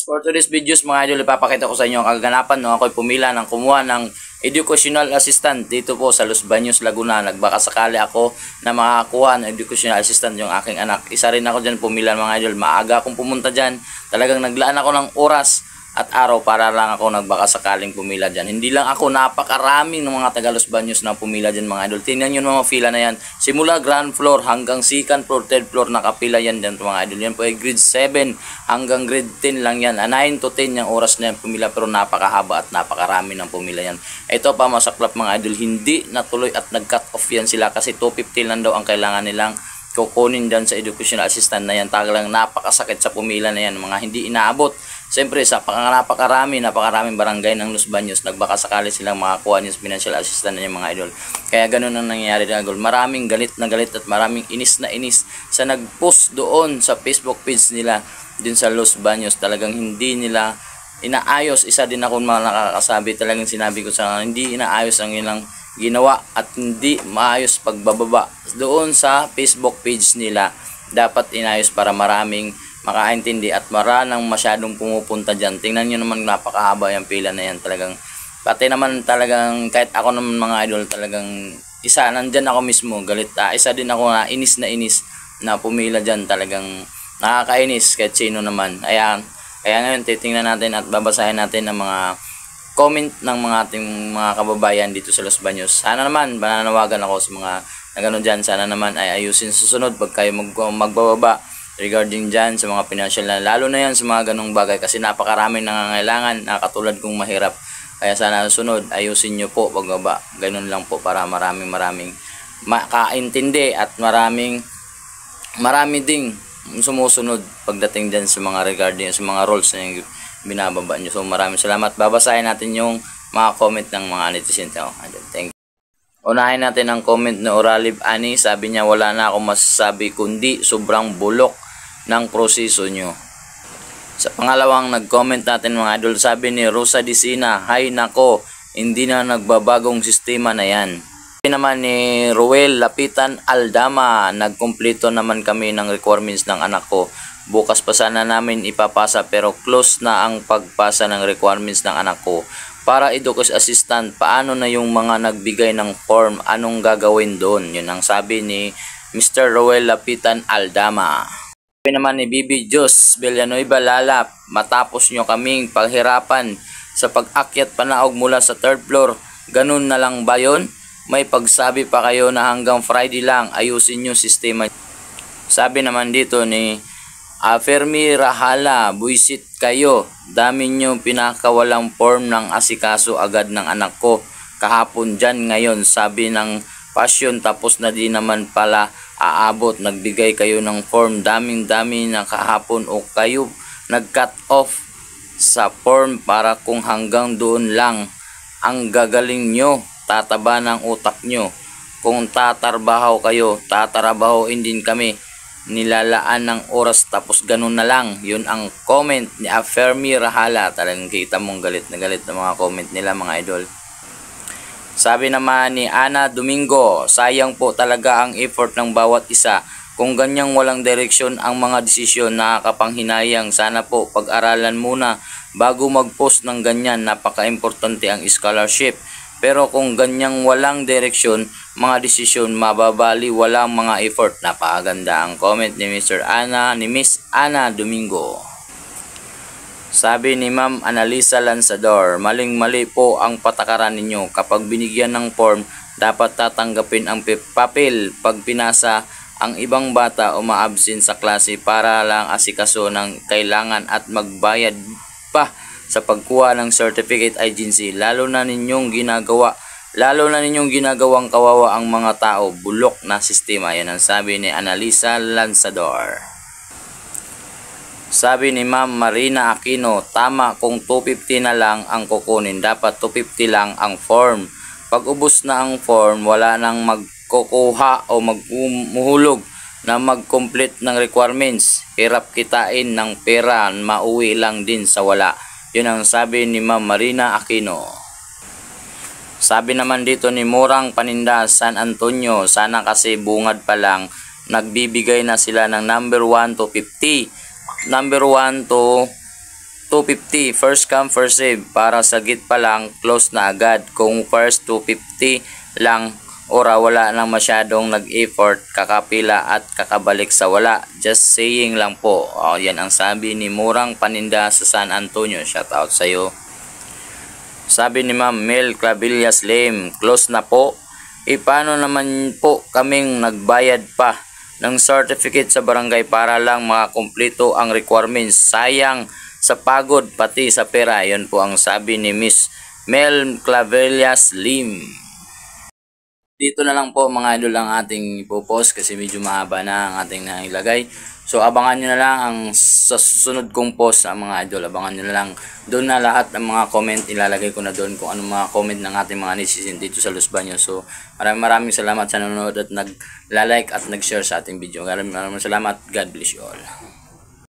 For today's videos mga idol, ipapakita ko sa inyo ang kaganapan no ako'y pumila ng kumuha ng educational assistant dito po sa Los Baños, Laguna. Nagbaka sakali ako na makakuha ng educational assistant yung aking anak. Isa rin ako dyan pumila mga idol. Maaga akong pumunta dyan. Talagang naglaan ako ng oras at araw para lang ako nagbaka sakaling pumila dyan. Hindi lang ako, napakaraming ng mga taga Los Baños na pumila dyan mga idol. Tingnan nyo mga fila na yan. Simula ground floor hanggang second floor, third floor nakapila yan dyan mga idol. Yan po ay grade 7 hanggang grade 10 lang yan. 9 to 10 yung oras na yan pumila pero napakahaba at napakarami ng pumila yan. Ito pa masaklap mga idol. Hindi natuloy at nag-cut off yan sila kasi 250 lang daw ang kailangan nilang kukunin dyan sa educational assistant na yan. Talagang napakasakit sa pumila na yan. Mga hindi inaabot. Siyempre sa napakaraming barangay ng Los Baños, nagbaka sakali silang makakuha yung financial assistant na yung mga idol. Kaya ganun ang nangyayari mga idol. Maraming galit na galit at maraming inis na inis sa nag-post doon sa Facebook page nila din sa Los Baños. Talagang hindi nila inaayos. Isa din ako mga nakakasabi. Talagang sinabi ko sa hindi inaayos ang ilang ginawa at hindi maayos pagbababa doon sa Facebook page nila. Dapat inayos para maraming makaintindi at maranang masyadong pumupunta dyan. Tingnan nyo naman napakahaba yung pila na yan. Talagang pati naman talagang kahit ako naman mga idol talagang isa nandyan ako mismo galit. Isa din ako na inis na pumila dyan. Talagang nakakainis kahit sino naman. Kaya ngayon titingnan natin at babasahin natin ang mga comment ng mga ating mga kababayan dito sa Los Baños. Sana naman pananawagan ako sa mga na gano'n dyan. Sana naman ay ayusin susunod pag kayo magbababa regarding dyan sa mga financial na lalo na yan sa mga ganong bagay kasi napakaraming nangangailangan na katulad kong mahirap. Kaya sana susunod ayusin nyo po pagbaba. Ganun lang po para maraming makaintindi at marami ding sumusunod pagdating dyan sa mga regarding sa mga roles na yung binababa nyo. So maraming salamat. Babasahin natin yung mga comment ng mga netizens. Thank you. Unahin natin ang comment na Oralib Ani. Sabi niya wala na akong masasabi kundi sobrang bulok ng proseso nyo. Sa pangalawang nag-comment natin mga idol, sabi ni Rosa Dicina, hay nako, hindi na nagbabagong sistema na yan. Sabi naman ni Ruel Lapitan Aldama, nagkumpleto naman kami ng requirements ng anak ko. Bukas pa sana namin ipapasa pero close na ang pagpasa ng requirements ng anak ko. Para education assistant, paano na yung mga nagbigay ng form? Anong gagawin doon? Yun ang sabi ni Mr. Roel Lapitan Aldama. Sabi naman ni Bibi Diyos Villanueva Lalap, matapos nyo kaming paghirapan sa pag-akyat panaog mula sa third floor, ganun na lang ba yun? May pagsabi pa kayo na hanggang Friday lang, ayusin nyo sistema. Sabi naman dito ni Fermi Rahala, buisit kayo. Dami nyo pinakawalang form ng asikaso agad ng anak ko. Kahapon dyan ngayon, sabi ng passion tapos na di naman pala aabot. Nagbigay kayo ng form, daming-dami na kahapon o kayo nag-cut off sa form para kung hanggang doon lang. Ang gagaling nyo, tataba ng utak nyo. Kung tatrabaho kayo, tatrabahoin din kami. Nilalaan ng oras tapos ganun na lang. Yun ang comment ni Fermi Rahala. Talagang kita mong galit na galit ng mga comment nila mga idol. Sabi naman ni Ana Domingo, sayang po talaga ang effort ng bawat isa. Kung ganyang walang direksyon ang mga desisyon, nakakapanghinayang. Sana po pag-aralan muna bago mag-post ng ganyan. Napaka-importante ang scholarship. Pero kung ganyang walang direksyon, mga desisyon, mababali, walang mga effort. Napakaganda ang comment ni Miss Ana Domingo. Sabi ni Ma'am Analisa Lanzador, maling-mali po ang patakaran ninyo. Kapag binigyan ng form, dapat tatanggapin ang papel. Pag pinasa, ang ibang bata umaabsin sa klase para lang asikaso ng kailangan at magbayad pa sa pagkuha ng certificate agency. Lalo na ninyong ginagawang kawawa ang mga tao. Bulok na sistema. Yan ang sabi ni Analisa Lanzador. Sabi ni Ma'am Marina Aquino, tama kung 250 na lang ang kukunin. Dapat 250 lang ang form. Pag ubos na ang form, wala nang magkukuha o magmuhulog na mag-complete ng requirements. Hirap kitain ng pera, mauwi lang din sa wala. Yun ang sabi ni Ma'am Marina Aquino. Sabi naman dito ni Murang Paninda, San Antonio, sana kasi bungad pa lang, nagbibigay na sila ng number 1 to 50. Number 1 to 250, first come first save. Para sa git pa lang, close na agad. Kung first 250 lang, ora wala nang masyadong nag-effort, kakapila at kakabalik sa wala. Just saying lang po. Yan ang sabi ni Murang Paninda sa San Antonio. Shout out sa iyo. Sabi ni Ma'am Mel Clavillas Lim, close na po. Paano naman po kaming nagbayad pa ng certificate sa barangay para lang makakumpleto ang requirements? Sayang sa pagod pati sa pera. Yan po ang sabi ni Miss Mel Clavillas Lim. Dito na lang po mga idol ang ating ipopost kasi medyo mahaba na ang ating nailagay. So abangan nyo na lang ang sa susunod kong post mga idol. Abangan nyo na lang. Doon na lahat ng mga comment ilalagay ko na doon kung anong mga comment ng ating mga netizen dito sa Los Baños. So maraming salamat sa nanonood at nag-like at nag-share sa ating video. Maraming salamat. God bless you all.